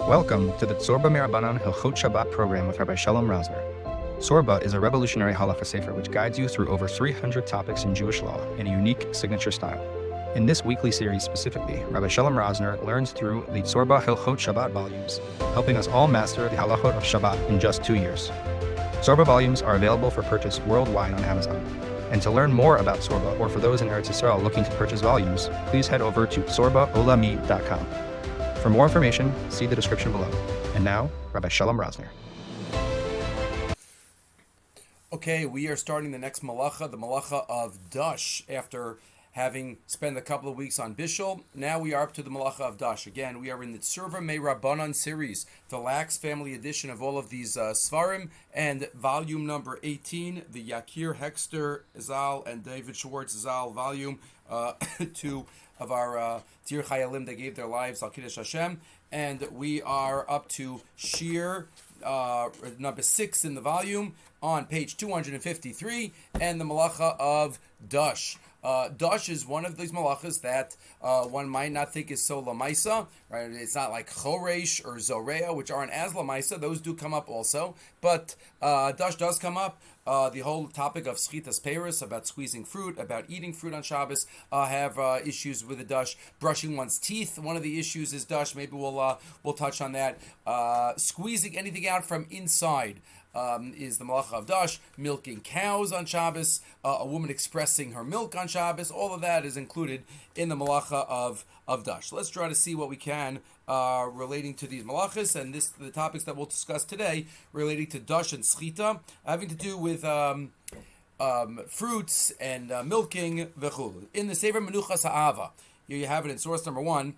Welcome to the Tzurba Hilchot Shabbat Program with Rabbi Shalom Rosner. Tzurba is a revolutionary halacha sefer which guides you through over 300 topics in Jewish law in a unique signature style. In this weekly series specifically, Rabbi Shalom Rosner learns through the Tzurba Hilchot Shabbat volumes, helping us all master the Halachot of Shabbat in just 2 years. Tzurba volumes are available for purchase worldwide on Amazon. And to learn more about Tzurba, or for those in Eretz Yisrael looking to purchase volumes, please head over to tzurbaolami.com. For more information, see the description below. And now, Rabbi Shalom Rosner. Okay, we are starting the next malacha, the malacha of Dash. After having spent a couple of weeks on Bishul, now we are up to the malacha of Dash. Again, we are in the Tzurba Rabbanan series, the Lax family edition of all of these seforim, and volume number 18, the Yakir Hexter Zal and David Schwartz Zal volume 2 of our Tir Chayalim that gave their lives al Kiddush Hashem, and we are up to shiur number 6 in the volume on page 253, and the malacha of Dash. Dash is one of these malachas that one might not think is so lamaisa, right? It's not like choresh or zorea, which aren't as lamaisa. Those do come up also, but Dash does come up. The whole topic of Sechita's Paris, about squeezing fruit, about eating fruit on Shabbos, have issues with the Dash. Brushing one's teeth, one of the issues is Dash. Maybe we'll touch on that. Squeezing anything out from inside is the malacha of Dash. Milking cows on Shabbos, a woman expressing her milk on Shabbos, all of that is included in the malacha of Dash. Let's try to see what we can relating to these malachas, and the topics that we'll discuss today relating to Dash and Sechita, having to do with fruits and milking v'chulu. In the Sefer Menuchas Ha'ava, here you have it in source number 1.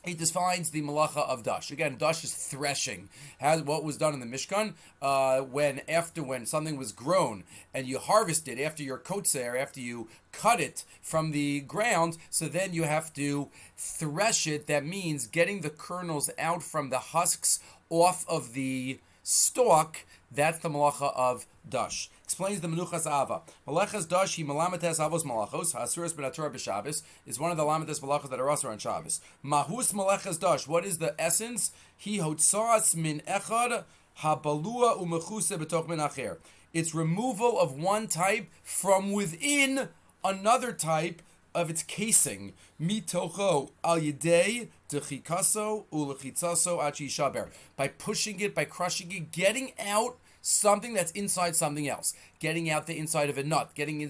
He defines the malacha of Dash. Again, Dash is threshing. What was done in the Mishkan when something was grown and you harvest it after your kotzer, after you cut it from the ground, so then you have to thresh it. That means getting the kernels out from the husks off of the stalk. That's the malacha of Dash. Explains the Menuchas Ava. Malachas Dash hi malamates avos malachos hasuras benatura b'Shabbos is one of the lamates malachos that are also on Shabbos. Mahus malachas Dash. What is the essence? Hi hotzas min echad habalua umechuse betoch min acher. It's removal of one type from within another type of its casing. Mitocho al yedei dechikaso ulechitzaso achi shaber. By pushing it, by crushing it, getting out something that's inside something else, getting out the inside of a nut, getting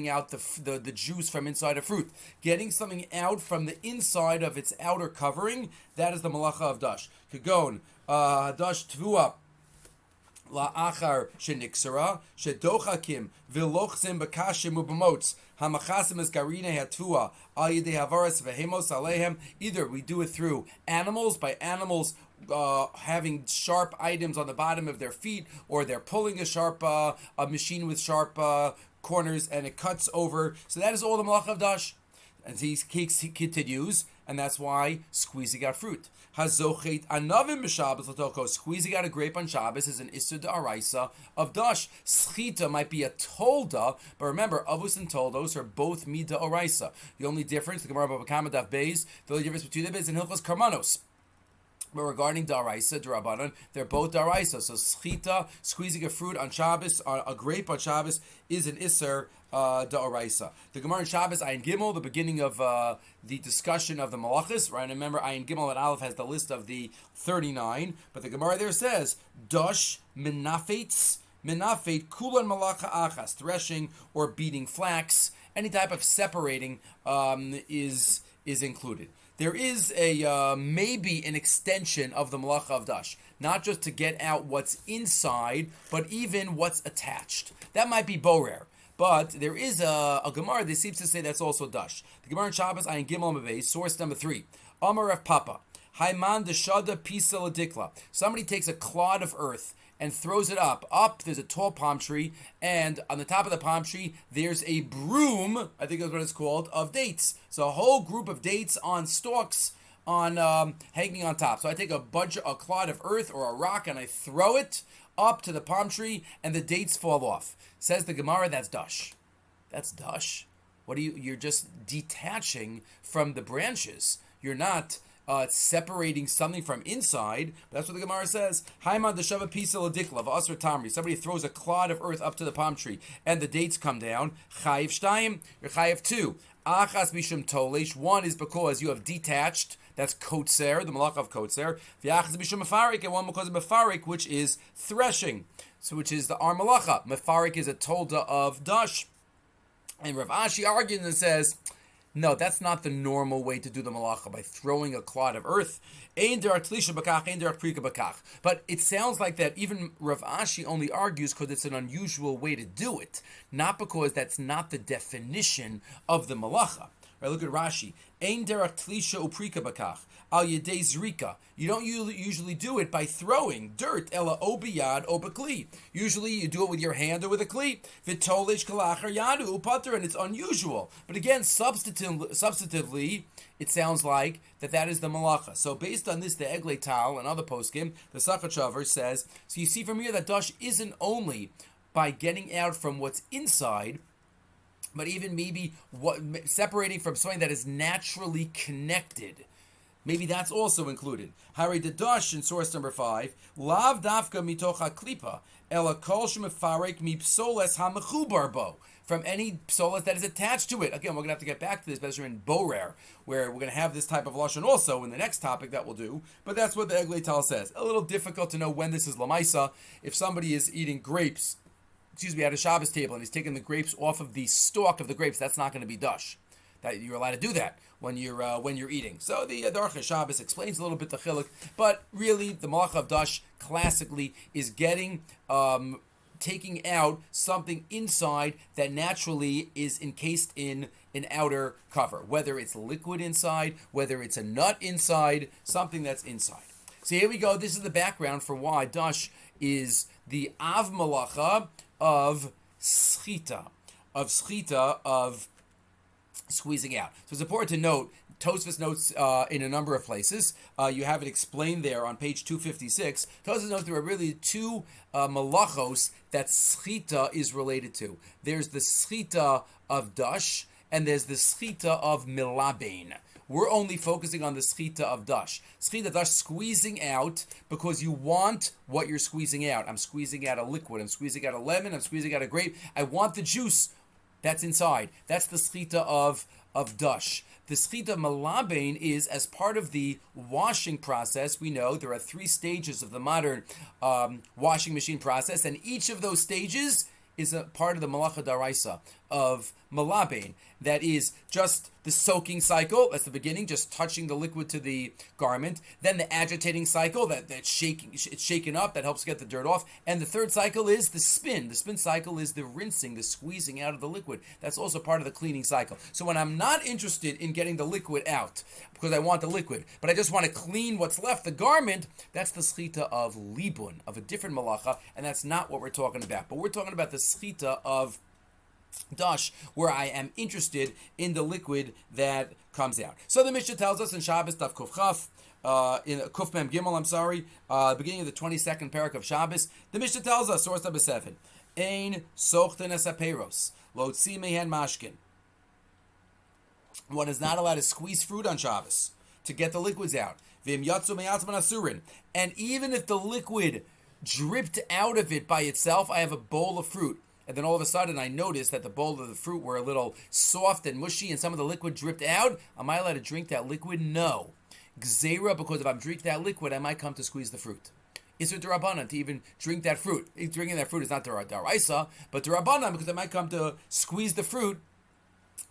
out the juice from inside a fruit, getting something out from the inside of its outer covering. That is the malacha of Dash. Kagon Dash tvua la'achar sheniksara shedochakim v'lochzim b'kashim u'b'motz hamachasim es garine hatua al yedei havaras v'hemos alehem. Either we do it through animals, by animals having sharp items on the bottom of their feet, or they're pulling a machine with sharp corners, and it cuts over. So that is all the malacha of Dash. And he continues, and that's why squeezing out fruit. Hazochet anavim b'Shabbos l'toko. Squeezing out a grape on Shabbos is an issur d'araisa of Dash. Sechita might be a tolda, but remember, avos and toldos are both mida oraisa. The only difference, the Gemara Bava Kama Daf Beis, the only difference between them is in Hilchos Karmanos. But regarding daraisa, d'Rabbanan, they're both daraisa. So Sechita, squeezing a fruit on Shabbos, a grape on Shabbos, is an issur daraisa. The Gemara in Shabbos, Ayin Gimel, the beginning of the discussion of the malachas, right? Remember, Ayin Gimel and Aleph has the list of the 39, but the Gemara there says, Dash menafetz, kulan malacha achas, threshing or beating flax, any type of separating is included. There is a maybe an extension of the malacha of Dash, not just to get out what's inside, but even what's attached. That might be borer, but there is a Gemara that seems to say that's also Dash. The Gemara in Shabbos, Ayin Gimel Mavei, source number 3. Amar Rav Papa, Haiman deshada pisa ladikla. Somebody takes a clod of earth and throws it up. There's a tall palm tree, and on the top of the palm tree, there's a broom, I think that's what it's called, of dates. So a whole group of dates on stalks hanging on top. So I take a clod of earth or a rock, and I throw it up to the palm tree, and the dates fall off. Says the Gemara, that's Dash. That's Dash. You're just detaching from the branches. You're not separating something from inside. That's what the Gemara says. Haiman deshava pisa ladikla v'asr tamri. Somebody throws a clod of earth up to the palm tree, and the dates come down. Chayiv shtayim, you're chayiv two. Achas mishum tolesh. One is because you have detached. That's kotzer, the malacha of kotzer. V'achas mishum mefarik, and one because of mefarik, which is threshing. So, which is the arm malacha. Mefarik is a tolda of dash. And Rav Ashi argues and says, no, that's not the normal way to do the malacha, by throwing a clod of earth. But it sounds like that even Rav Ashi only argues because it's an unusual way to do it, not because that's not the definition of the malacha. Right, look at Rashi. Ein derech tlisha uprika bakach al yedei zrika. You don't usually do it by throwing dirt. Ela o biyad o bakli. Usually you do it with your hand or with a kli. V'tolesh kalachar yadu upater, and it's unusual. But again, substantively, it sounds like that is the malacha. So based on this, the Eglei Tal and other poskim, the Sechita says. So you see from here that dash isn't only by getting out from what's inside, but even maybe separating from something that is naturally connected. Maybe that's also included. Hari the dash in source number 5, lav dafka mitocha klipa, ela kol shemefarek mipsoles hamechubar bo. From any psolas that is attached to it. Again, we're going to have to get back to this, especially in Borer, where we're going to have this type of lashon also in the next topic that we'll do. But that's what the Eglei Tal says. A little difficult to know when this is lamaisa. If somebody is eating grapes, at a Shabbos table, and he's taking the grapes off of the stalk of the grapes, that's not going to be dash. That you're allowed to do that when you're eating. So the Darcha Shabbos explains a little bit the chiluk, but really the malacha of dash classically is taking out something inside that naturally is encased in an outer cover, whether it's liquid inside, whether it's a nut inside, something that's inside. So here we go. This is the background for why dash is the av malacha of Sechita, of squeezing out. So it's important to note, Tosfos notes in a number of places, you have it explained there on page 256, Tosfos notes there are really two malachos that Sechita is related to. There's the Sechita of dash, and there's the Sechita of milabein. We're only focusing on the Sechita of dash. Sechita dash, squeezing out because you want what you're squeezing out. I'm squeezing out a liquid. I'm squeezing out a lemon. I'm squeezing out a grape. I want the juice that's inside. That's the Sechita of dash. The Sechita milabein is as part of the washing process. We know there are 3 stages of the modern washing machine process, and each of those stages is a part of the malacha daraisa of milabein. That is just the soaking cycle, that's the beginning, just touching the liquid to the garment. Then the agitating cycle, that's shaking, it's shaken up, that helps get the dirt off. And the third cycle is the spin. The spin cycle is the rinsing, the squeezing out of the liquid. That's also part of the cleaning cycle. So when I'm not interested in getting the liquid out, because I want the liquid, but I just want to clean what's left, the garment, that's the Sechita of libun, of a different malacha, and that's not what we're talking about. But we're talking about the Sechita of dash, where I am interested in the liquid that comes out. So the Mishnah tells us in Shabbos Daf Kuf Chaf, in Kuf Mem Gimel, beginning of the 22nd parak of Shabbos, the Mishnah tells us, source number 7, Ein sochten es haperos, lo tzi mehen mashkin. One is not allowed to squeeze fruit on Shabbos to get the liquids out. V'im yatzu me'atzman asurin. And even if the liquid dripped out of it by itself, I have a bowl of fruit, and then all of a sudden I noticed that the bowl of the fruit were a little soft and mushy and some of the liquid dripped out. Am I allowed to drink that liquid? No. Gzeira, because if I'm drinking that liquid, I might come to squeeze the fruit. Is it d'Rabbanan to even drink that fruit? Drinking that fruit is not d'Oraisa, but d'Rabbanan because I might come to squeeze the fruit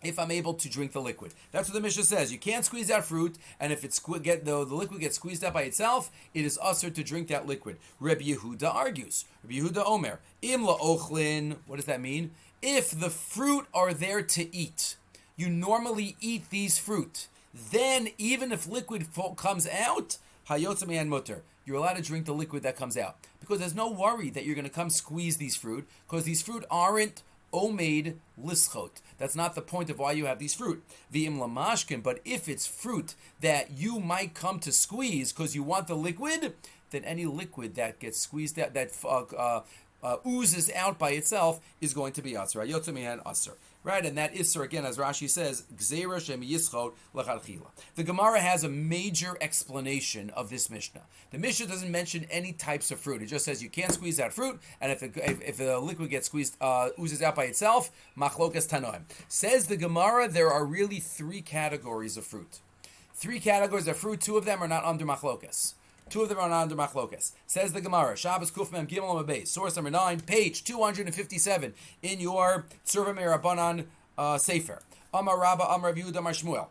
if I'm able to drink the liquid. That's what the Mishnah says. You can't squeeze out fruit, and if the liquid gets squeezed out by itself, it is usher to drink that liquid. Rabbi Yehuda argues. Rabbi Yehuda Omer, Im la'ochlin, what does that mean? If the fruit are there to eat, you normally eat these fruit, then even if liquid comes out, hayotza me'an mutter, you're allowed to drink the liquid that comes out. Because there's no worry that you're going to come squeeze these fruit, because these fruit aren't omeid lischot. That's not the point of why you have these fruit. V'im lamashkin, but if it's fruit that you might come to squeeze because you want the liquid, then any liquid that gets squeezed out, that oozes out by itself, is going to be aser. Yotze me'an aser. right? And that Isser, again, as Rashi says, Gzeira Shem Yischot L'chadchila. The Gemara has a major explanation of this Mishnah. The Mishnah doesn't mention any types of fruit. It just says you can't squeeze out fruit, and if the liquid gets squeezed, oozes out by itself, machlokas tanoim. Says the Gemara, there are really three categories of fruit. Three categories of fruit, two of them are not under machlokas. Two of them are not under machlokas. Says the Gemara, Shabbos Kuf Mem Gimel Mabei, source number 9, page 257 in your Tzurba Hilchot Sefer. Amar Rabba, Amar Rav Yehuda, Amar Shmuel.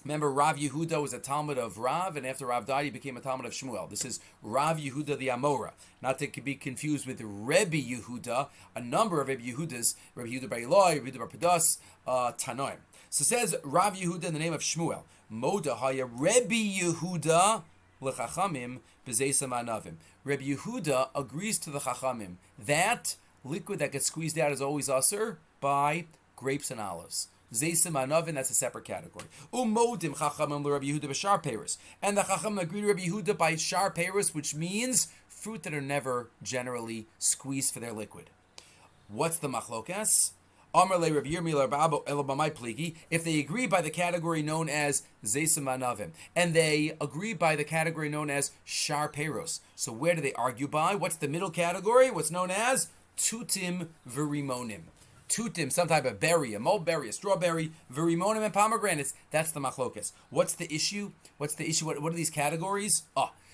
Remember, Rav Yehuda was a Talmud of Rav, and after Rav died, he became a Talmud of Shmuel. This is Rav Yehuda the Amora, not to be confused with Rebbe Yehuda, a number of Rebbe Yehudas, Rebbe Yehuda Bar Eloi, Rebbe Yehuda Bar Padas, Tanoim. So says Rav Yehuda in the name of Shmuel, Moda Haya Rebbe Yehuda l'chachamim b'zeisam anavim. Rebbe Yehuda agrees to the chachamim that liquid that gets squeezed out is always usher by grapes and olives. Zeisam anavim, that's a separate category. Umodim chachamim l'Rebbe Yehuda b'shar peiros, and the chachamim agree to Rebbe Yehuda by shar peiros, which means fruit that are never generally squeezed for their liquid. What's the machlokas? If they agree by the category known as Zeisam Anavim, and they agree by the category known as Shar Peiros. So where do they argue by? What's the middle category? What's known as Tutim Verimonim. Tutim, some type of berry, a mulberry, a strawberry, Verimonim and pomegranates. That's the machlokas. What's the issue? What are these categories?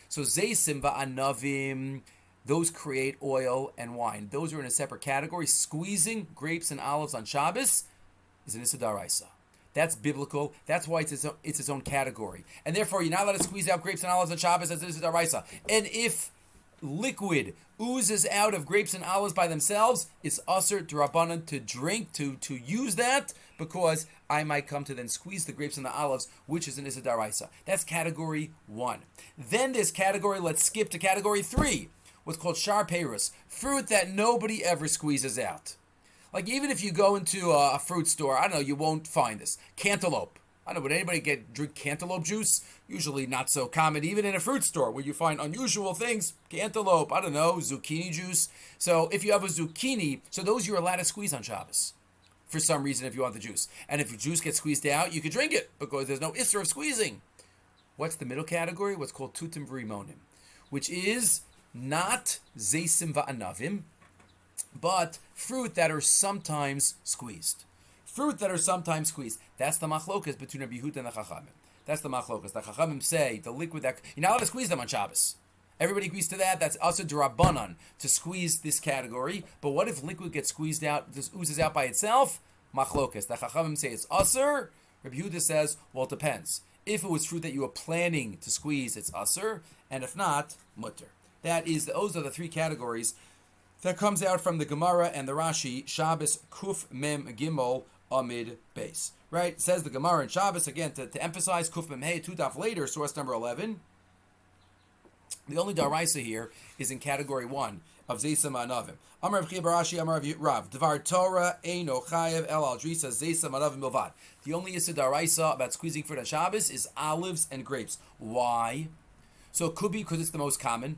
So Zeisim Va'anavim, those create oil and wine. Those are in a separate category. Squeezing grapes and olives on Shabbos is an Issa D'Oraisa. That's biblical. That's why it's its own category. And therefore, you're not allowed to squeeze out grapes and olives on Shabbos as an Issa D'Oraisa. And if liquid oozes out of grapes and olives by themselves, it's Asur D'Rabbanan to drink, to use that, because I might come to then squeeze the grapes and the olives, which is an Issa D'Oraisa. That's category 1. Then this category, let's skip to category 3. What's called shar peiros, fruit that nobody ever squeezes out. Like even if you go into a fruit store, I don't know, you won't find this. Cantaloupe. I don't know, would anybody drink cantaloupe juice? Usually not so common, even in a fruit store where you find unusual things. Cantaloupe, I don't know, zucchini juice. So if you have a zucchini, so those you're allowed to squeeze on Shabbos. For some reason, if you want the juice. And if the juice gets squeezed out, you can drink it because there's no isser of squeezing. What's the middle category? What's called tutim v'rimonim, which is not zeisim va'anavim, but fruit that are sometimes squeezed. Fruit that are sometimes squeezed. That's the machlokas between Rabbi Yehuda and the Chachamim. That's the machlokas. The Chachamim say the liquid that you're not allowed to squeeze them on Shabbos. Everybody agrees to that. That's Asur D'Rabbanan to squeeze this category. But what if liquid gets squeezed out, just oozes out by itself? Machlokas. The Chachamim say it's Asur. Rabbi Yehuda says, well, it depends. If it was fruit that you were planning to squeeze, it's Asur, and if not, mutter. Those are the three categories that comes out from the Gemara and the Rashi, Shabbos Kuf Mem Gimel Amid Beis. Right? Says the Gemara in Shabbos, again, to emphasize Kuf Mem Hey, 2 daf later, source number 11. The only daraisa here is in category 1 of Zeisam Anavim. Amar Rav Chia Barashi, Amar Rav, Dvar Torah Eino Chayev El Al Drisa Zeisam Anavim Milvad. The only issue daraisa about squeezing fruit on Shabbos is olives and grapes. Why? So it could be because it's the most common.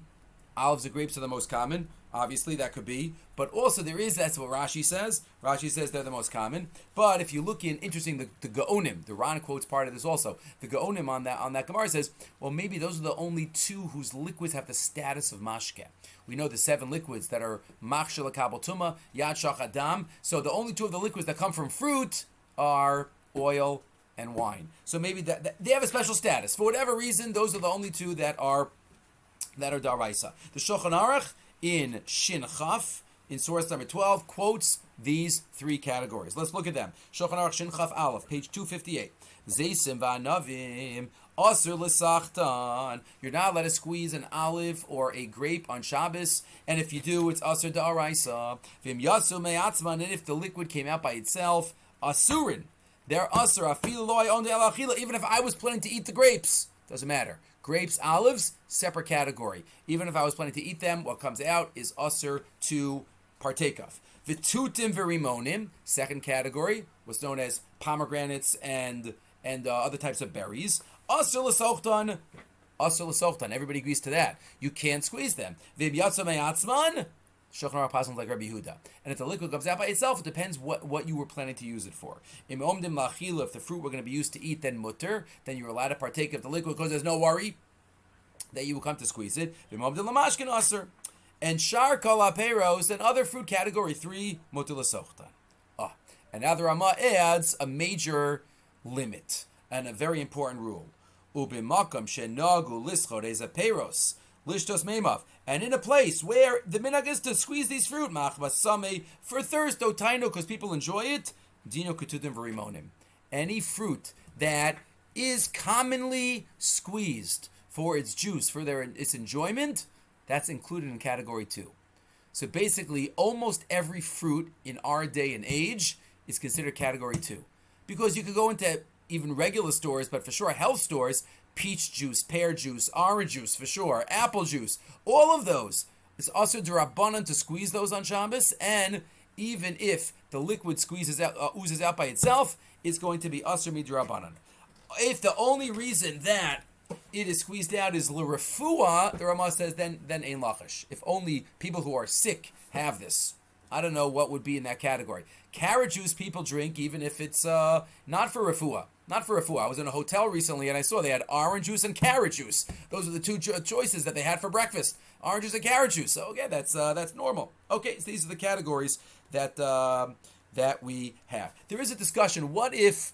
Olives and grapes are the most common. Obviously, that could be. But also, that's what Rashi says. Rashi says they're the most common. But if you look interesting, the Gaonim, the Ran quotes part of this also. The Gaonim on that Gemara says, well, maybe those are the only 2 whose liquids have the status of mashke. We know the 7 liquids that are machshel kabel tuma, yad shach adam. So the only 2 of the liquids that come from fruit are oil and wine. So maybe that they have a special status. For whatever reason, those are the only 2 that are daraisa. The Shulchan Aruch in Shin Chaf, in source number 12, quotes these 3 categories. Let's look at them. Shulchan Aruch Shin Chaf Aleph, page 258. Zeisim va'anavim asur l'sachtan. You're not allowed to squeeze an olive or a grape on Shabbos, and if you do, it's asur da'araisa. V'im yasu me'atzman, and if the liquid came out by itself, asurin. They're asur afilu lo on the alachila. Even if I was planning to eat the grapes, doesn't matter. Grapes, olives, separate category. Even if I was planning to eat them, what comes out is asur to partake of. V'tutim v'rimonim, second category, what's known as pomegranates and other types of berries. Asur l'sochtan. Asur l'sochtan. Everybody agrees to that. You can't squeeze them. V'im yatsa me'atzman. Shulchan Aruch passes like Rabbi Yehuda. And if the liquid comes out by itself, it depends what you were planning to use it for. If the fruit were going to be used to eat, then mutter, then you're allowed to partake of the liquid because there's no worry that you will come to squeeze it. And shar kol aperos, and other fruit category 3, mutter l'sochtan. And now the Rama adds a major limit and a very important rule. Ubimakam shenagu lischores aperos. Lishtos meimav, and in a place where the minhag is to squeeze these fruit, machmasame, for thirst, otaino, because people enjoy it, dino kutudim v'rimonim. Any fruit that is commonly squeezed for its juice, for its enjoyment, that's included in category 2. So basically, almost every fruit in our day and age is considered category 2. Because you could go into even regular stores, but for sure health stores, peach juice, pear juice, orange juice for sure, apple juice, all of those. It's also d'Rabbanan to squeeze those on Shabbos, and even if the liquid oozes out by itself, it's going to be asur midrabanan. If the only reason that it is squeezed out is l'refuah, the Rama says, then ein lachash. If only people who are sick have this. I don't know what would be in that category. Carrot juice people drink even if it's not for refuah. Not for refuah. I was in a hotel recently and I saw they had orange juice and carrot juice. Those are the two choices that they had for breakfast. Orange juice and carrot juice. So okay, that's normal. Okay, so these are the categories that we have. There is a discussion. What if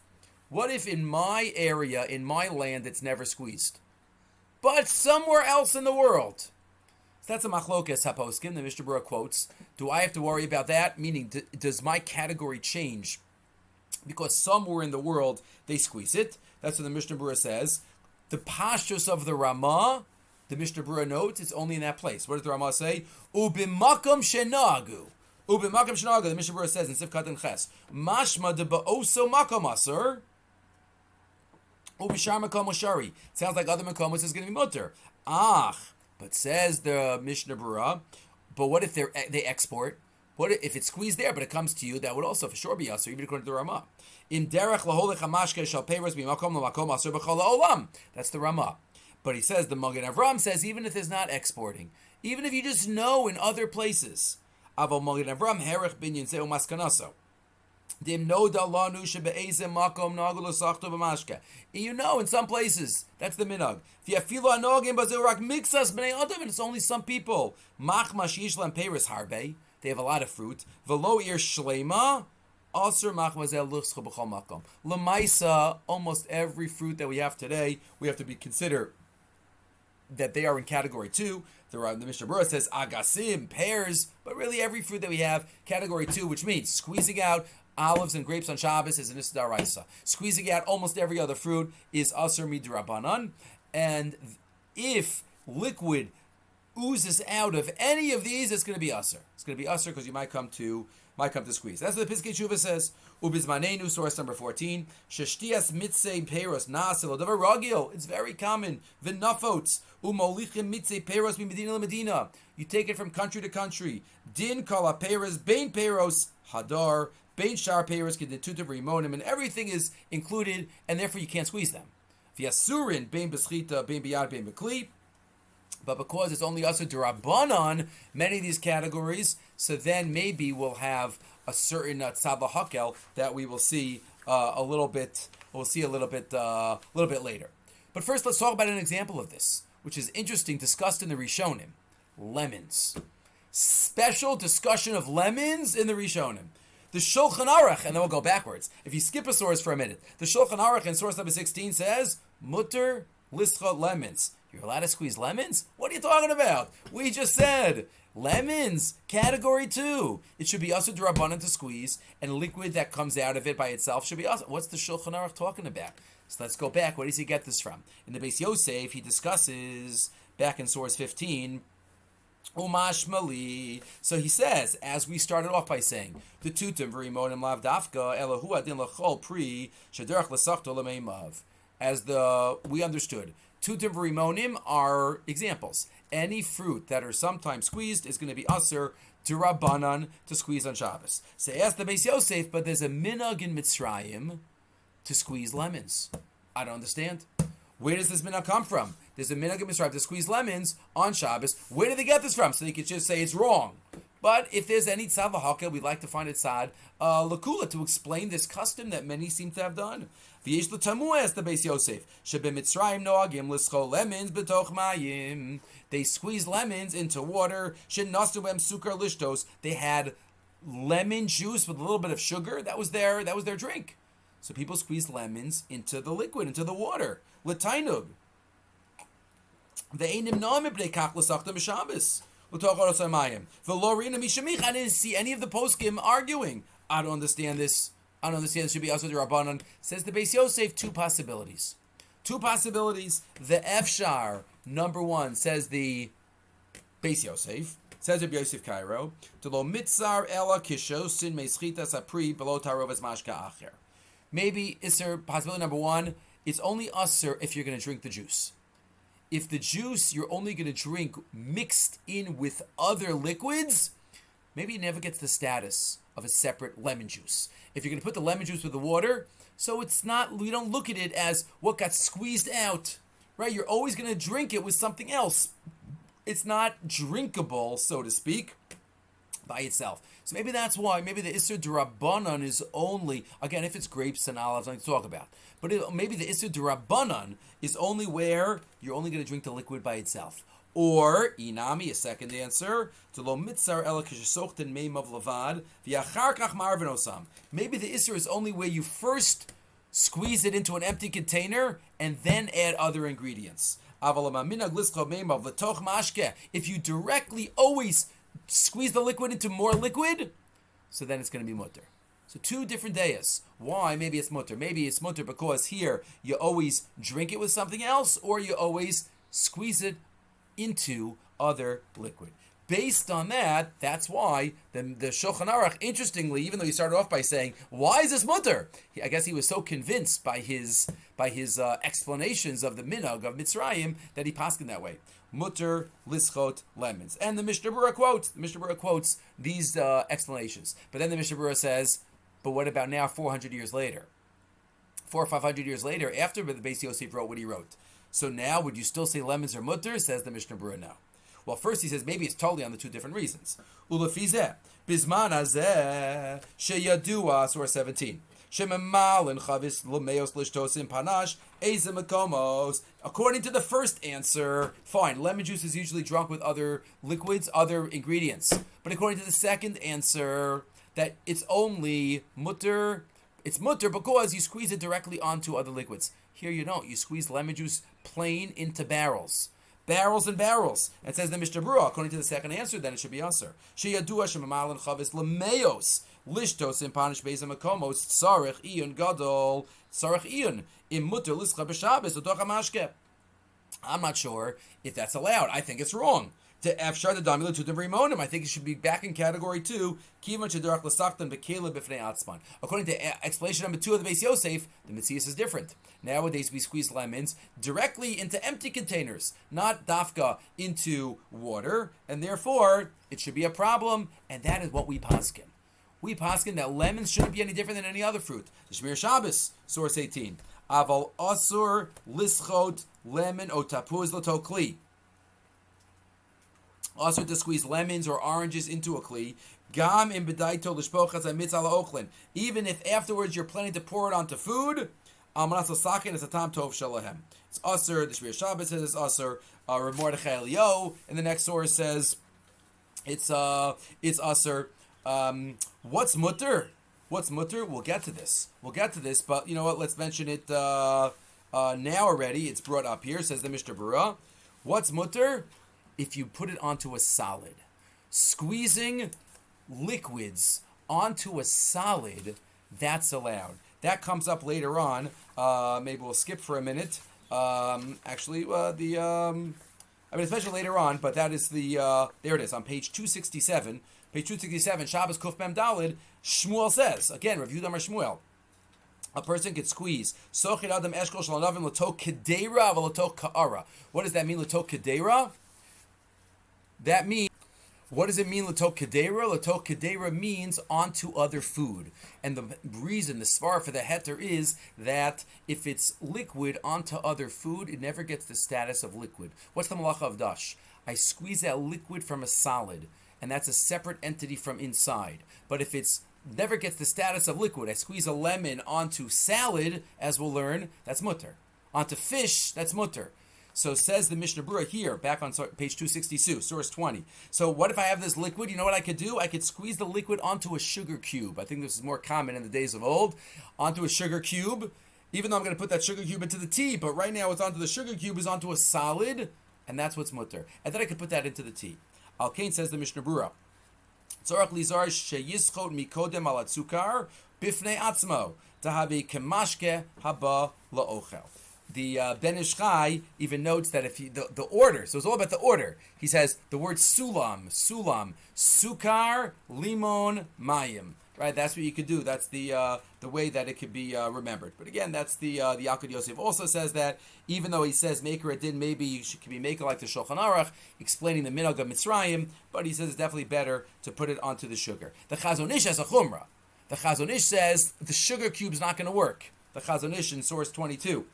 in my area, in my land, it's never squeezed, but somewhere else in the world? So that's a machlokes haposkim. The Mishnah Berurah quotes. Do I have to worry about that? Meaning, does my category change because somewhere in the world they squeeze it? That's what the Mishnah Berurah says. The pashtus of the Ramah, the Mishnah Berurah notes, it's only in that place. What does the Ramah say? Ubimakam shenagu. Ubimakam shenagu. The Mishnah Berurah says in Sifkat and Ches. Mashma de ba'oso makam asur. Ubishar makom oshari. Sounds like other makomos is going to be mutter. But says the Mishnah Berurah, but what if they export? What if it's squeezed there, but it comes to you? That would also for sure be asur, even according to the Ramah. In derech laholech hamashke shal peiros b'makom l'makom asur b'chol ha'olam. That's the Ramah. But he says, the Maggid Avram says, even if there's not exporting, even if you just know in other places, aval Maggid Avram herech binyan zeu maskanaso. You know, in some places, that's the minhag. And it's only some people. They have a lot of fruit. Lemaisa, almost every fruit that we have today, we have to be considered that they are in category 2. The Mishnah Berurah says agasim, pears, but really every fruit that we have, category 2, which means squeezing out olives and grapes on Shabbos is an Issa D'Oraisa. Squeezing out almost every other fruit is asur midrabanan. And if liquid oozes out of any of these, it's going to be asur. It's going to be asur because you might come to squeeze. That's what the Piskei Tshuva says. Ubizmanenu, source number 14. Sheshtias mitzei peros nasil davar ragil. It's very common. V'nafots umolichim mitzei peros b'medina l'medina. You take it from country to country. Din kala peros bein peros hadar. Bein shar peros keditutiv rimonim, and everything is included, and therefore you can't squeeze them. V'yasurin bein b'schita bein biyad bein b'kli. But because it's only asur d'Rabbanan, many of these categories, so then maybe we'll have a certain tzad hakel that we will see a little bit. We'll see a little bit later. But first, let's talk about an example of this, which is interesting, discussed in the Rishonim. Lemons. Special discussion of lemons in the Rishonim. The Shulchan Aruch, and then we'll go backwards. If you skip a source for a minute, the Shulchan Aruch in source number 16 says, mutter lischot lemons. You're allowed to squeeze lemons? What are you talking about? We just said lemons, category 2. It should be asur d'Rabbanan to squeeze, and liquid that comes out of it by itself should be asur. What's the Shulchan Aruch talking about? So let's go back. Where does he get this from? In the Beis Yosef, he discusses, back in source 15, Umashmali. So he says, as we started off by saying, the tutim v'rimonim lav dafka elahu adin lachol pri shederach l'sachto l'meimav. As we understood, tutim v'rimonim are examples. Any fruit that are sometimes squeezed is going to be asur d'Rabbanan to squeeze on Shabbos. So ask the Beis Yosef, but there's a minhag in Mitzrayim to squeeze lemons. I don't understand. Where does this minhag come from? There's a minhag in Mitzrayim to squeeze lemons on Shabbos. Where did they get this from? So they could just say it's wrong. But if there's any tzad l'hakel, we'd like to find a tzad l'kula to explain this custom that many seem to have done. V'yesh l'tamu as the Beis Yosef shebemitzrayim noagim l'schol lemons b'toch mayim. They squeezed lemons into water. Shenasu b'hem sukar lishtos. They had lemon juice with a little bit of sugar. That was their drink. So people squeezed lemons into the liquid, into the water. L'tainug. Ve'enim noam b'nei kach l'sachtam b'Shabbos. I didn't see any of the poskim arguing. I don't understand this. I don't understand. This should be also the Rabbanan. Says the Beis Yosef, two possibilities. The Efshar, number one, says the Beis Yosef. Says Rabbi Yosef Cairo. Maybe Isser, possibility number one, it's only Usser if you're going to drink the juice. If the juice you're only going to drink mixed in with other liquids, maybe it never gets the status of a separate lemon juice. If you're going to put the lemon juice with the water, so it's not, we don't look at it as what got squeezed out, right? You're always going to drink it with something else. It's not drinkable, so to speak, by itself. So maybe that's why. Maybe the Isser D'Rabbanan is only, again, if it's grapes and olives, I can talk about. But maybe the Isser D'Rabbanan is only where you're only going to drink the liquid by itself. Or, Inami, a second answer, maybe the Isser is only where you first squeeze it into an empty container and then add other ingredients. If you directly always squeeze the liquid into more liquid, so then it's going to be mutter. So two different dayas. Why? Maybe it's mutter. Maybe it's mutter because here you always drink it with something else, or you always squeeze it into other liquid. Based on that, that's why the Shulchan Aruch, interestingly, even though he started off by saying, "Why is this mutter?" I guess he was so convinced by his explanations of the minhag of Mitzrayim that he paskined that way. Mutter lischot lemons, and the Mishnah Berurah quotes these explanations. But then the Mishnah Berurah says, "But what about now? 400 years later, 400 or 500 years later, after the Beis Yosef wrote what he wrote. So now, would you still say lemons are mutter?" Says the Mishnah Berurah, no. Well, first he says maybe it's totally on the two different reasons. Ulafizeh bisman hazeh sheyadua, Surah 17. According to the first answer, fine, lemon juice is usually drunk with other liquids, other ingredients. But according to the second answer, that it's only mutter, it's mutter because you squeeze it directly onto other liquids. Here you don't. You squeeze lemon juice plain into barrels. Barrels and barrels. It says the Mishnah Berurah, according to the second answer, then it should be answer. Sheyadua shemamalin chavis lemeos. Lishtos in panish beis makomos tzarech iyun gadol tzarech iyun im mutter lischa b'Shabbos utoch hamashke. I'm not sure if that's allowed. I think it's wrong. To Efshar the Damila Tutim Rimonim, I think it should be back in category 2. Kivan Shadurach Lasachtan Bekela Bifnei Atzman. According to explanation number 2 of the Beis Yosef, the Metzias is different. Nowadays we squeeze lemons directly into empty containers, not dafka into water, and therefore it should be a problem, and that is what we paskin. We paskin that lemons shouldn't be any different than any other fruit. The Shmir Shabbos, source 18. Aval Asur Lischot Lemon Otapuz Lato Kli. Also to squeeze lemons or oranges into a kli. Gam in bedaito l'shpochas amitz ala ochlin. Even if afterwards you're planning to pour it onto food, almanas l'sakin is a tam tov shalahem. It's aser. The Shmir Shabbos says it's aser. Rav Mordechai Eliyahu in the next source says it's aser. What's mutter? What's mutter? We'll get to this. But you know what? Let's mention it now already. It's brought up here. Says the Mishnah Berurah. What's mutter? If you put it onto a solid. Squeezing liquids onto a solid, that's allowed. That comes up later on. Maybe we'll skip for a minute. It's mentioned later on, but that is there it is, on page 267. Page 267, Shabbos Kuf Mem Dalid, Shmuel says, again, Rav Yehuda Amar Shmuel, a person could squeeze. Sochid Adam Eshkol Shalanavim L'to Kedera L'to Ka'ara. What does that mean, L'to Kedera? That means, what does it mean, L'to Kedera? L'to Kedera means onto other food. And the reason, the svar for the heter is that if it's liquid onto other food, it never gets the status of liquid. What's the malacha of dash? I squeeze that liquid from a solid, and that's a separate entity from inside. But if it's never gets the status of liquid, I squeeze a lemon onto salad, as we'll learn, that's mutter. Onto fish, that's mutter. So says the Mishnah Berurah here, back on page 262, source 20. So what if I have this liquid? You know what I could do? I could squeeze the liquid onto a sugar cube. I think this is more common in the days of old. Onto a sugar cube, even though I'm going to put that sugar cube into the tea, but right now it's onto the sugar cube, is onto a solid, and that's what's mutter. And then I could put that into the tea. Al-Kain says the Mishnah Berurah, Tzorach lizar sheyischot mikodem al hatzukar bifnei atzmo tahavi kemashke haba la'ochel. The Ben Ish Chai even notes that if the order, so it's all about the order. He says the word sulam, sukar, limon, mayim. Right, that's what you could do. That's the way that it could be remembered. But again, that's the Yalkut Yosef also says that even though he says maker it did, maybe you could be maker like the Shulchan Aruch, explaining the minhag of Mitzrayim. But he says it's definitely better to put it onto the sugar. The Chazon Ish has a chumrah. The Chazon Ish says the sugar cube's not going to work. The Chazon Ish in source 22.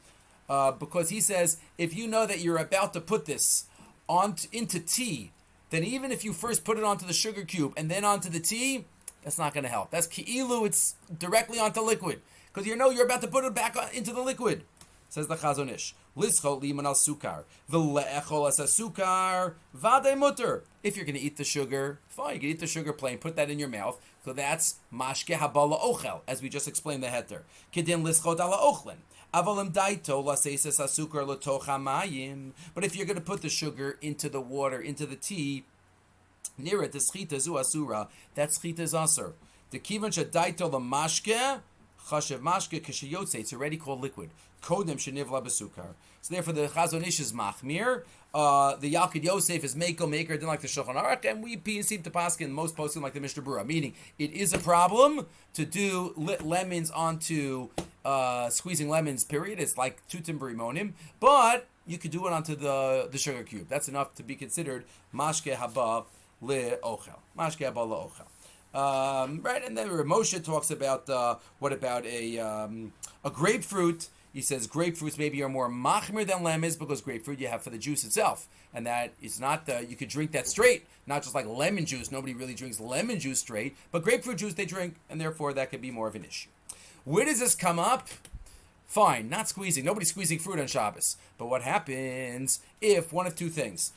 Because he says, if you know that you're about to put this into tea, then even if you first put it onto the sugar cube and then onto the tea, that's not going to help. That's ki'ilu, it's directly onto liquid. Because you know you're about to put it back into the liquid. Says the Chazon Ish. Lischot liman al sukar. V'le'echol as sukar vade mutter. If you're going to eat the sugar, fine, you can eat the sugar plain, put that in your mouth. So that's mashke habala ochel, as we just explained the heter. Kedin lischot ala ochlin. But if you're going to put the sugar into the water, into the tea, near it, the Sechita zu asura, that Sechita is asur. The kivan shadaito the mashke, chashev mashke kishiyotze, it's already called liquid. Kodem shenivla besukar. So therefore the Chazon Ish is machmir. The Yalkut Yosef is maker, didn't like the Shulchan Aruch, and we seem to paskin most posting like the Mishnah Berurah, meaning it is a problem to do lemons onto squeezing lemons, period. It's like tutim b'rimonim, but you could do it onto the sugar cube. That's enough to be considered mashke haba le'ochel. Mashke haba le'ochel. Right, and then Moshe talks about what about a grapefruit. He says grapefruits maybe are more machmir than lemons because grapefruit you have for the juice itself, and that is not you could drink that straight, not just like lemon juice. Nobody really drinks lemon juice straight, but grapefruit juice they drink, and therefore that could be more of an issue. Where does this come up? Fine, not squeezing. Nobody's squeezing fruit on Shabbos. But what happens if one of two cases?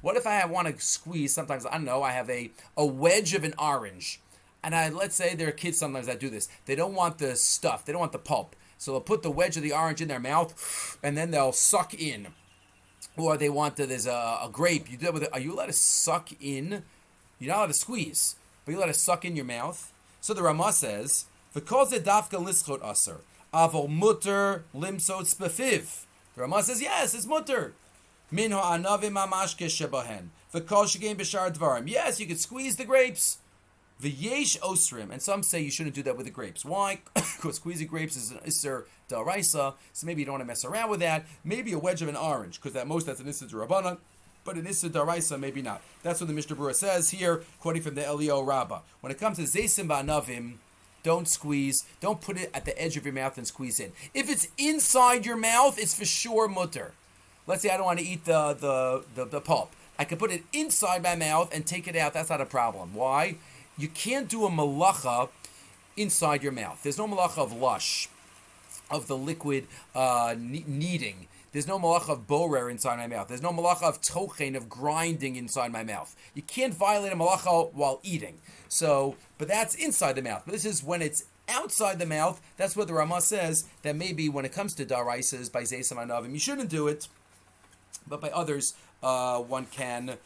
What if I want to squeeze? Sometimes I don't know. I have a wedge of an orange, and let's say there are kids sometimes that do this. They don't want the stuff. They don't want the pulp. So they'll put the wedge of the orange in their mouth, and then they'll suck in. Or they want there's a grape. You do it with it. Are you allowed to suck in? You're not allowed to squeeze, but you're allowed to suck in your mouth. So the Ramah says, "V'kol ze dafka lischot aser, avol mutter limsot spefiv." The Ramah says, yes, it's mutter. Min ha'anavim mamashke shebahen. V'kol shegein b'shar dvarim. Yes, you could squeeze the grapes. V'yesh osrim, and some say you shouldn't do that with the grapes. Why? Because squeezing grapes is an isser daraisa, so maybe you don't want to mess around with that. Maybe a wedge of an orange, because that's an isser d'Rabbanan, but an isser daraisa maybe not. That's what the Mishnah Berurah says here, quoting from the Eliyahu Rabbah. When it comes to zeisim ba'anavim, don't squeeze. Don't put it at the edge of your mouth and squeeze in. If it's inside your mouth, it's for sure mutter. Let's say I don't want to eat the pulp. I can put it inside my mouth and take it out. That's not a problem. Why? You can't do a malacha inside your mouth. There's no malacha of lush, of the liquid kneading. There's no malacha of borer inside my mouth. There's no malacha of tochen, of grinding inside my mouth. You can't violate a malacha while eating. So, but that's inside the mouth. But this is when it's outside the mouth. That's what the Ramah says, that maybe when it comes to daraisas, by zeisam anavim, you shouldn't do it. But by others, one can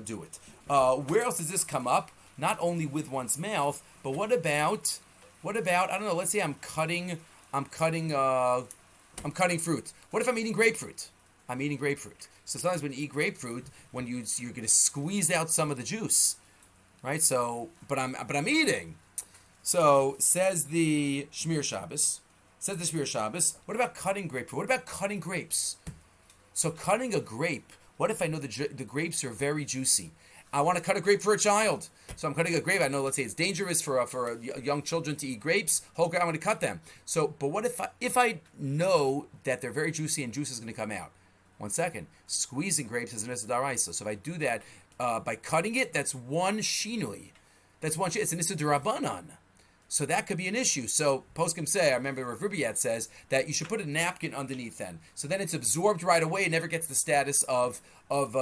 do it. Where else does this come up? Not only with one's mouth, but what about I don't know, let's say I'm cutting fruit. What if I'm eating grapefruit? I'm eating grapefruit. So sometimes when you eat grapefruit, when you're going to squeeze out some of the juice, right? So, but I'm eating. So says the Shmir Shabbos. What about cutting grapefruit? What about cutting grapes? So cutting a grape. What if I know the grapes are very juicy? I want to cut a grape for a child. So I'm cutting a grape. I know, let's say it's dangerous for young children to eat grapes. Whole grape, I want to cut them. So, but what if I know that they're very juicy and juice is going to come out? 1 second. Squeezing grapes is an issa daraisa. So if I do that, by cutting it, that's one shinui. That's one. It's an issa d'Rabbanan. So that could be an issue. So poskim say, I remember Rav Rubiat says that you should put a napkin underneath then. So then it's absorbed right away. It never gets the status of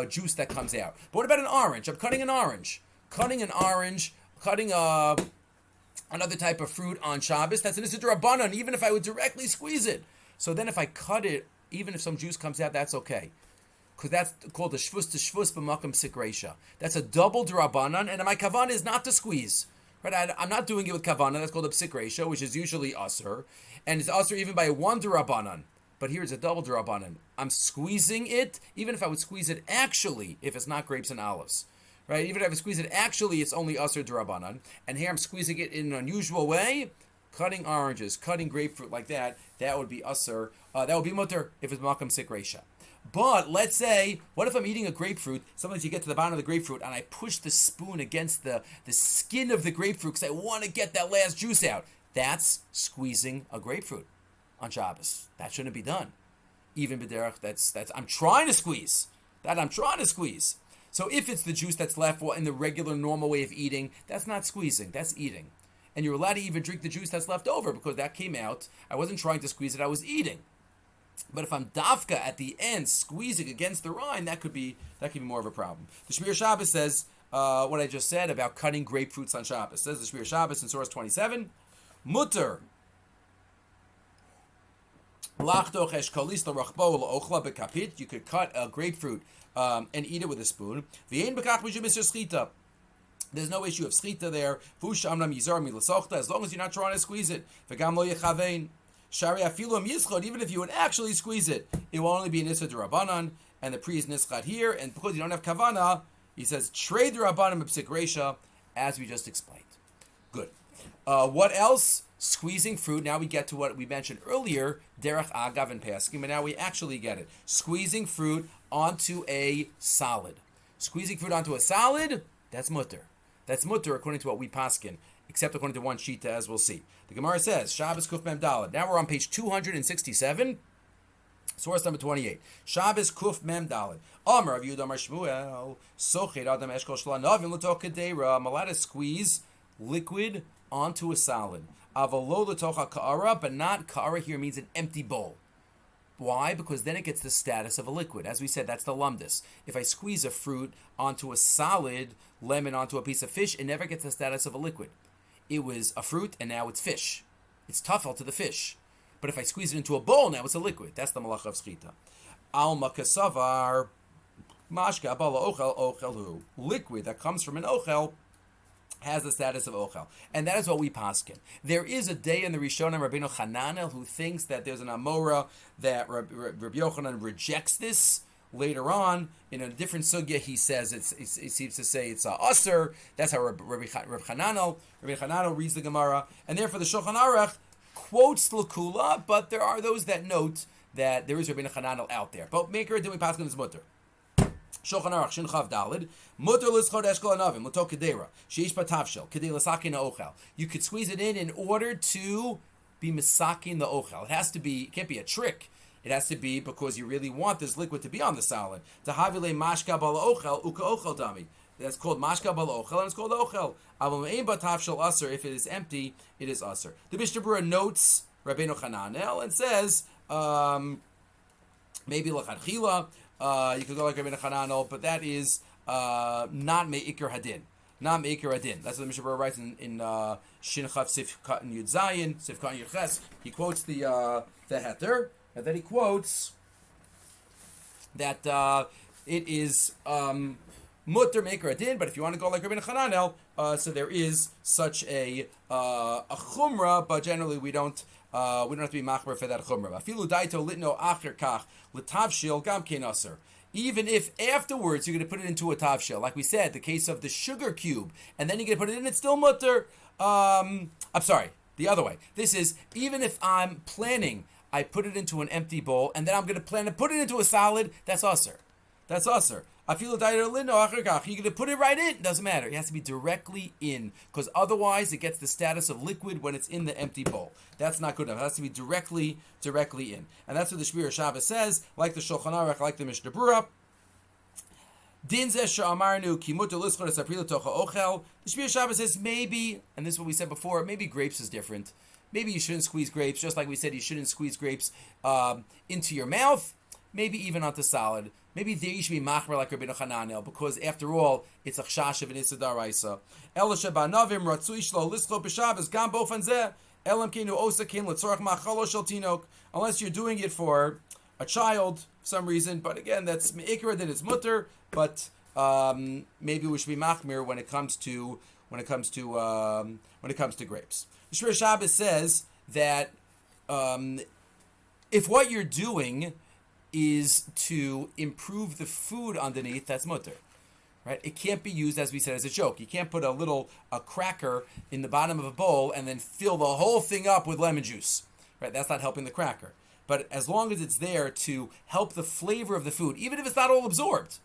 juice that comes out. But what about an orange? I'm cutting an orange. Cutting another type of fruit on Shabbos, that's an issa d'Rabbanan, even if I would directly squeeze it. So then if I cut it, even if some juice comes out, that's okay. Because that's called a shvus to shvus b'makam sikresha. That's a double d'Rabbanan, and my kavan is not to squeeze. Right? I'm not doing it with kavana. That's called a psikresha, which is usually usr, and it's usr even by one d'Rabbanan. But here it's a double d'Rabbanan. I'm squeezing it, even if I would squeeze it actually, if it's not grapes and olives. Right? Even if I would squeeze it actually, it's only usr d'Rabbanan. And here I'm squeezing it in an unusual way. Cutting oranges, cutting grapefruit like that would be usr. That would be mutter if it's makam sikresha. But let's say, what if I'm eating a grapefruit? Sometimes you get to the bottom of the grapefruit and I push the spoon against the skin of the grapefruit because I want to get that last juice out. That's squeezing a grapefruit on Shabbos. That shouldn't be done. Even b'derech, that's I'm trying to squeeze. So if it's the juice that's left in the regular normal way of eating, that's not squeezing, that's eating. And you're allowed to even drink the juice that's left over because that came out. I wasn't trying to squeeze it, I was eating. But if I'm dafka at the end squeezing against the rind, that could be more of a problem. The Shmir Shabbos says what I just said about cutting grapefruits on Shabbos. Says the Shmir Shabbos in source 27, mutter. You could cut a grapefruit and eat it with a spoon. There's no issue of Sechita there. As long as you're not trying to squeeze it. Even if you would actually squeeze it, it will only be an issa d'Rabbanan, and the pri is nischad here, and because you don't have kavana, he says trade d'Rabbanan b'psik reisha, as we just explained. Good. What else? Squeezing fruit. Now we get to what we mentioned earlier, derech agav and peskim, and now we actually get it. Squeezing fruit onto a salad. Squeezing fruit onto a salad, that's mutter. That's mutter according to what we paskin, except according to one shita, as we'll see. The Gemara says, Shabbos Kuf Mem Daled. Now we're on page 267, source number 28. Shabbos Kuf Mem Daled. Amar Rav Yehuda Amar Shmuel, Sochet Adam Eshkol Shlanavim L'toch Kedera. I'm allowed to squeeze liquid onto a salad. Avalo L'toch Ka'ara, but not Ka'ara here means an empty bowl. Why? Because then it gets the status of a liquid. As we said, that's the lumdus. If I squeeze a fruit onto a salad, lemon onto a piece of fish, it never gets the status of a liquid. It was a fruit, and now it's fish. It's tafel to the fish. But if I squeeze it into a bowl, now it's a liquid. That's the malacha of Sechita. Alma kasavar mashka bala ochel ochelu. Liquid that comes from an ochel has the status of ochel. And that is what we paskin. There is a day in the Rishonim, Rabbeinu Hananel, who thinks that there's an Amora that Rabbi Yochanan rejects this. Later on, in a different sugya, he says it seems to say it's usr. That's how Rabbi Chananel reads the Gemara, and therefore the Shulchan Aruch quotes l'kula, but there are those that note that there is Rabbi Chananel out there. But maker doing paskin is mutter. Shulchan Aruch Shin Chav Dalid mutter l'schod eshkol anavim l'tok kedera sheish batavshel kedei l'sakin ochel. You could squeeze it in order to be misakin the ochel. It has to be. It can't be a trick. It has to be because you really want this liquid to be on the salad. Tahavile mashka bala ochel uka ochel dami. That's called mashka bala ochel, and it's called ochel. Aval me'ein batav shel aser. If it is empty, it is aser. The Mishnah Berurah notes Rabbeinu Hananel and says maybe l'chadchila you could go like Rabbeinu Hananel, but that is not me'ikar hadin. Not me'ikar hadin. That's what the Mishnah Berurah writes in Shin Chav Sifkat and Yud Zayin Sifkat and Yud Ches. He quotes the heter. And then he quotes that it is mutter maker adin, but if you want to go like Rabbeinu Hananel, so there is such a chumrah, but generally we don't have to be machmer for that chumrah. Afilu daito litno acher kach l'tavshil gam kein aser. Even if afterwards you're going to put it into a tavshil, like we said, the case of the sugar cube, and then you're going to put it in, it's still mutter. I'm sorry, the other way. This is even if I'm planning. I put it into an empty bowl, and then I'm going to plan to put it into a salad. That's usr. That's usr. I feel you're going to put it right in. Doesn't matter. It has to be directly in, because otherwise it gets the status of liquid when it's in the empty bowl. That's not good enough. It has to be directly in, and that's what the Shmir Shabbos says. Like the Shulchan Aruch, like the Mishnah Berurah, Din zeh she'amarnu ki mutar lischor es april tocha ochel. The Shmir Shabbos says maybe, and this is what we said before, maybe grapes is different. Maybe you shouldn't squeeze grapes, just like we said you shouldn't squeeze grapes into your mouth, maybe even onto salad. Maybe there you should be machmer like Rabbeinu Hananel, because after all, it's a chashash of an issa daraisa. El shebanavim ratzui shlo lischor b'Shabbos gam bofan zeh elam keinu osakin letzorach machalo shel tinok. Unless you're doing it for a child for some reason, but again, that's me'ikra, then it's mutter. But maybe we should be machmir when it comes to grapes. The Shmir Shabbos says that if what you're doing is to improve the food underneath, that's mutter, right? It can't be used, as we said, as a joke. You can't put a cracker in the bottom of a bowl and then fill the whole thing up with lemon juice, right? That's not helping the cracker. But as long as it's there to help the flavor of the food, even if it's not all absorbed,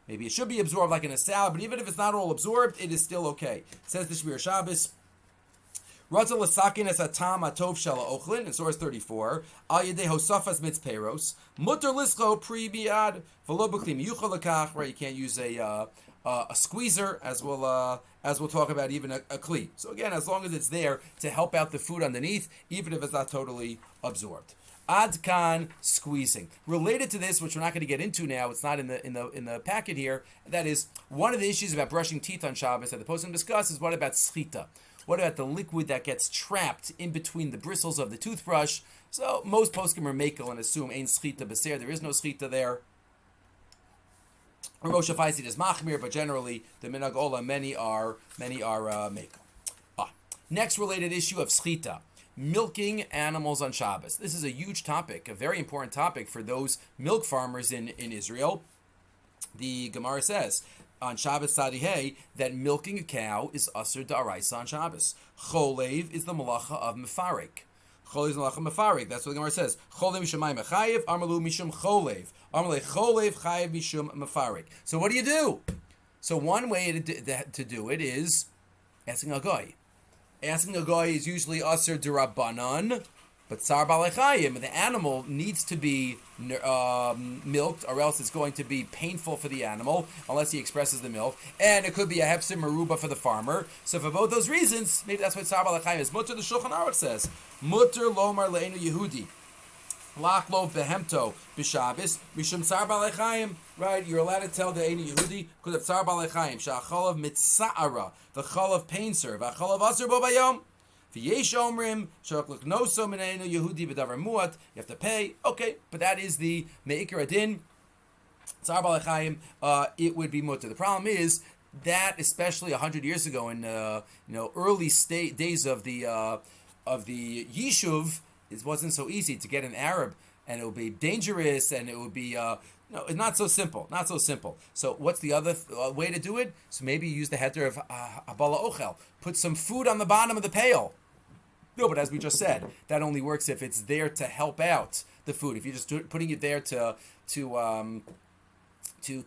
maybe it should be absorbed like in a salad, but even if it's not all absorbed, it is still okay. Says the Shmir Shabbos, Ratzah l'sakin es hatam atov shela ochlin, in source 34, al yedei hosafas mitzperos, mutter lischo pri biad, v'lo b'kli miyuchal lekach, right? You can't use a squeezer, as we'll talk about, even a kli. So again, as long as it's there to help out the food underneath, even if it's not totally absorbed. Adkan squeezing. Related to this, which we're not going to get into now, it's not in the packet here. That is one of the issues about brushing teeth on Shabbos that the poskim discuss is what about Sechita? What about the liquid that gets trapped in between the bristles of the toothbrush? So most poskim are makel and assume ain't Sechita beser. There is no Sechita there. Or Moshe Faisi is machmir, but generally the minhag ola many are makel. Next related issue of Sechita. Milking animals on Shabbos. This is a huge topic, a very important topic for those milk farmers in Israel. The Gemara says on Shabbos Sadihei that milking a cow is asur da'araisa on Shabbos. Cholev is the malacha of mefarik. Cholev is the malacha of mefarik. That's what the Gemara says. Cholev mishamayim mechayev, amalu mishum cholev. Amalei cholev chayev mishum mefarik. So what do you do? So one way to do it is asking a guy. Asking a guy is usually asur d'Rabbanan, but tzar balechayim, the animal needs to be milked, or else it's going to be painful for the animal, unless he expresses the milk, and it could be a hefsim meruba for the farmer. So for both those reasons, maybe that's why tzar balechayim is mutter. The Shulchan Aruch says, mutter lomar le'enu Yehudi, lachlo behemto b'Shabbos, mishum tzar balechayim. Right, you're allowed to tell the Einu Yehudi because of tzar balechayim. Sha'achalav mitza'ara, the chalav painser, v'achalav aser bo bayom. V'yesh omrim sha'achliknoso min Einu Yehudi b'davar muat. You have to pay. Okay, but that is the meikar adin. Tzar balechayim, it would be mutter. The problem is that, especially 100 years ago, in early days of the Yishuv, it wasn't so easy to get an Arab, and it would be dangerous, and it would be. No, it's not so simple. Not so simple. So what's the other way to do it? So maybe you use the heter of abala ochel. Put some food on the bottom of the pail. No, but as we just said, that only works if it's there to help out the food. If you're just putting it there to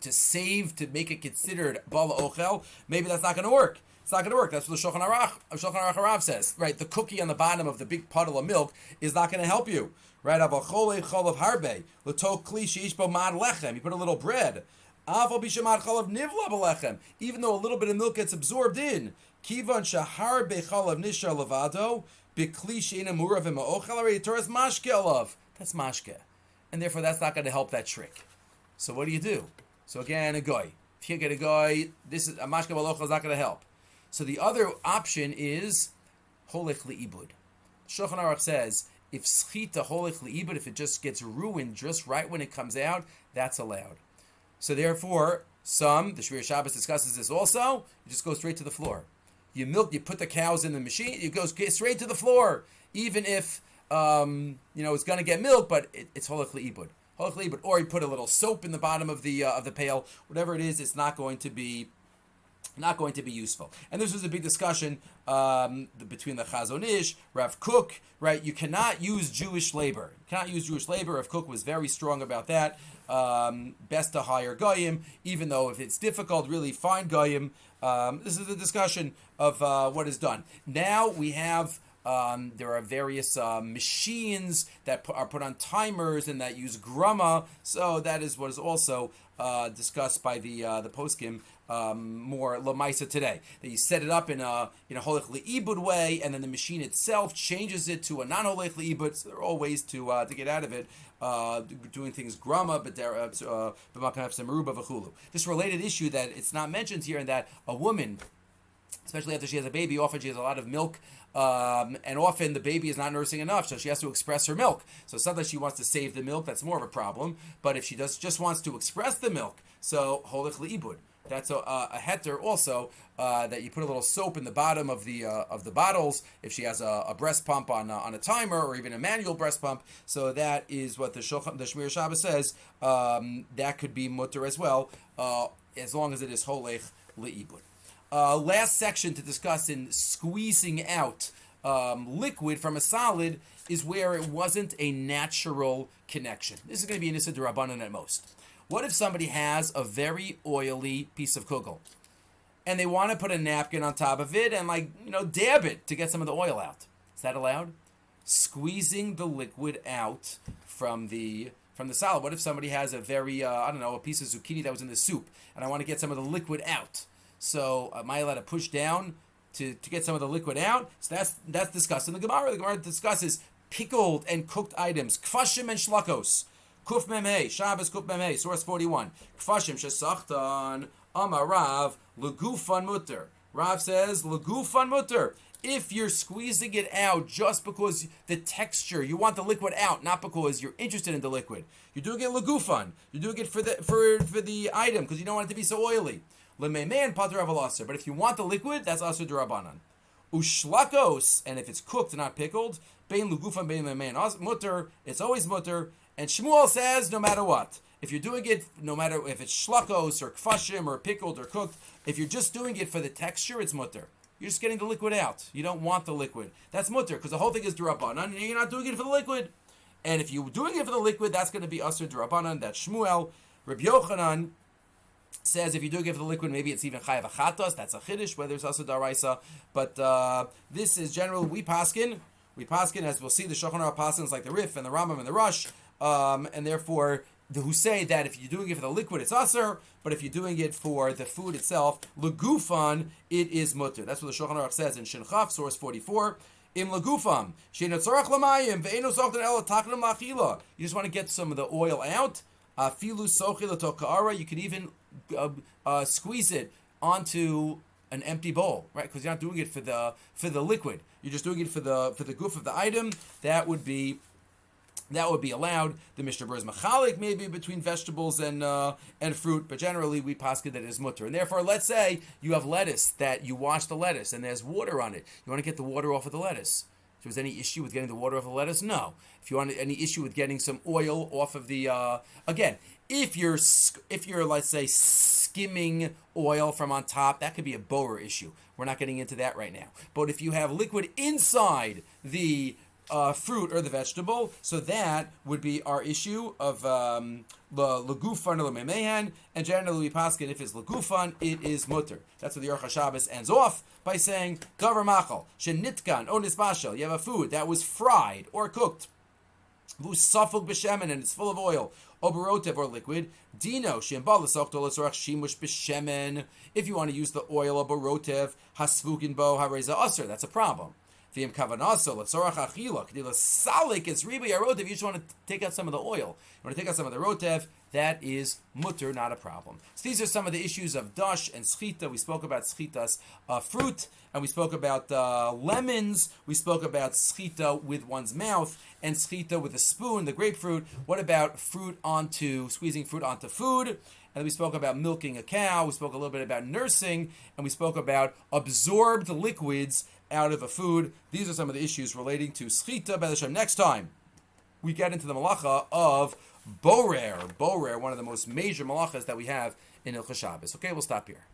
save, to make it considered bala ochel, maybe that's not going to work. It's not going to work. That's what the Shulchan Aruch Harav says. Right, the cookie on the bottom of the big puddle of milk is not going to help you. Right, aval cholev cholav harbe l'tok kli sheish bo mad lechem. You put a little bread. Aval bishamad cholav nivla b'lechem. Even though a little bit of milk gets absorbed in. Kivan shaharbe cholav nishar levado b'kli sheina murav v'ma'ochel already toras mashke alav. That's mashke, and therefore that's not going to help that trick. So what do you do? So again, a guy. If you get a guy, this is a mashke b'alochel is not going to help. So the other option is holech li'ibud. Shulchan Aruch says, if Sechita holech li'ibud, if it just gets ruined just right when it comes out, that's allowed. So therefore, the Shmir Shabbos discusses this also, you just go straight to the floor. You put the cows in the machine, it goes straight to the floor, even if it's going to get milk, but it's holech li'ibud. Holech li'ibud. Or you put a little soap in the bottom of the pail, whatever it is, it's not going to be useful. And this was a big discussion between the Chazon Ish, Rav Kook, right? You cannot use Jewish labor. Rav Kook was very strong about that. Best to hire Goyim, even though if it's difficult, really find Goyim. This is a discussion of what is done. Now we have, there are various machines that are put on timers and that use grama, so that is what is also discussed by the poskim more lamaisa today. That you set it up in a holech leibud way, and then the machine itself changes it to a non-holech leibud. So there are all ways to get out of it. Doing things grama, but this related issue that it's not mentioned here, and that a woman, especially after she has a baby, often she has a lot of milk, and often the baby is not nursing enough, so she has to express her milk. So sometimes she wants to save the milk, that's more of a problem. But if she just wants to express the milk, so holech leibud, that's a heter also, that you put a little soap in the bottom of the bottles if she has a breast pump on a timer, or even a manual breast pump. So that is what the Shmiras Shabbos says. That could be mutter as well, as long as it is holech leibud. Last section to discuss in squeezing out liquid from a solid is where it wasn't a natural connection. This is going to be an issa d'Rabbanan at most. What if somebody has a very oily piece of kugel and they want to put a napkin on top of it and dab it to get some of the oil out? Is that allowed? Squeezing the liquid out from the solid. What if somebody has a very a piece of zucchini that was in the soup and I want to get some of the liquid out? So am I allowed to push down to get some of the liquid out? So that's discussed in the Gemara. The Gemara discusses pickled and cooked items, kfashim and shlakos. Kuf memhei, Shabbos kuf memhei, source 41. Kfashim shesachtan, amarav, legufan mutter. Rav says, legufan mutter. If you're squeezing it out just because the texture, you want the liquid out, not because you're interested in the liquid. You're doing it legufan. You're doing it for the item because you don't want it to be so oily. Lemeimein pater avalasser. But if you want the liquid, that's asur d'Rabbanan. Ushlakos, and if it's cooked, not pickled, bein legufan bein lemeimein mutter. It's always mutter. And Shmuel says, no matter what, if you're doing it, no matter if it's shlakos or kfashim or pickled or cooked, if you're just doing it for the texture, it's mutter. You're just getting the liquid out. You don't want the liquid. That's mutter, because the whole thing is d'Rabbanan, and you're not doing it for the liquid. And if you're doing it for the liquid, that's going to be asur d'Rabbanan. That's Shmuel. Rabbi Yochanan says if you're doing it for the liquid, maybe it's even chayav achatos. That's a chiddush, whether it's asur d'Oraisa. But this is general. We paskin, as we'll see, the Shulchan Aruch paskins like the Rif and the Rambam and the Rush. And therefore, who say that if you're doing it for the liquid, it's asur, but if you're doing it for the food itself, legufan, it is mutter. That's what the Shulchan Aruch says in Shin Chaf, source 44. Im legufam, she'eino tzorach lamayim, ve'eino sochten elo tachlim la'achila. You just want to get some of the oil out. Filu sochi l'to ka'ara. You can even squeeze it onto an empty bowl, right? Because you're not doing it for the liquid. You're just doing it for the goof of the item. That would be allowed. The Mishnah Berurah is machalik maybe between vegetables and fruit, but generally we paskin that it is mutter. And therefore, let's say you have lettuce that you wash the lettuce and there's water on it. You want to get the water off of the lettuce. If there was any issue with getting the water off of the lettuce, no. If you want any issue with getting some oil off of the again, if you're let's say skimming oil from on top, that could be a borer issue. We're not getting into that right now. But if you have liquid inside the fruit or the vegetable, so that would be our issue of legufan or lememehan, and generally we paskin if it's legufan, it is mutter. That's what the Aruch HaShabbos ends off by saying davar machal shenitkan o nisbashel. You have a food that was fried or cooked, v'usafuk b'shemen, and it's full of oil, oberotev or liquid. Dino sheimbal l'sokto l'sorach shimush b'shemen. If you want to use the oil of oberotev hasvukin bo hareza aser, that's a problem. You just want to take out some of the oil. You want to take out some of the rotev, that is mutter, not a problem. So these are some of the issues of dash and Sechita. We spoke about Sechita's fruit, and we spoke about lemons. We spoke about Sechita with one's mouth, and Sechita with a spoon, the grapefruit. What about squeezing fruit onto food? And we spoke about milking a cow. We spoke a little bit about nursing, and we spoke about absorbed liquids out of a food. These are some of the issues relating to Sechita. B'ezras Hashem, next time we get into the malacha of borer. Borer, one of the most major malachas that we have in Hilchot Shabbos. Okay, we'll stop here.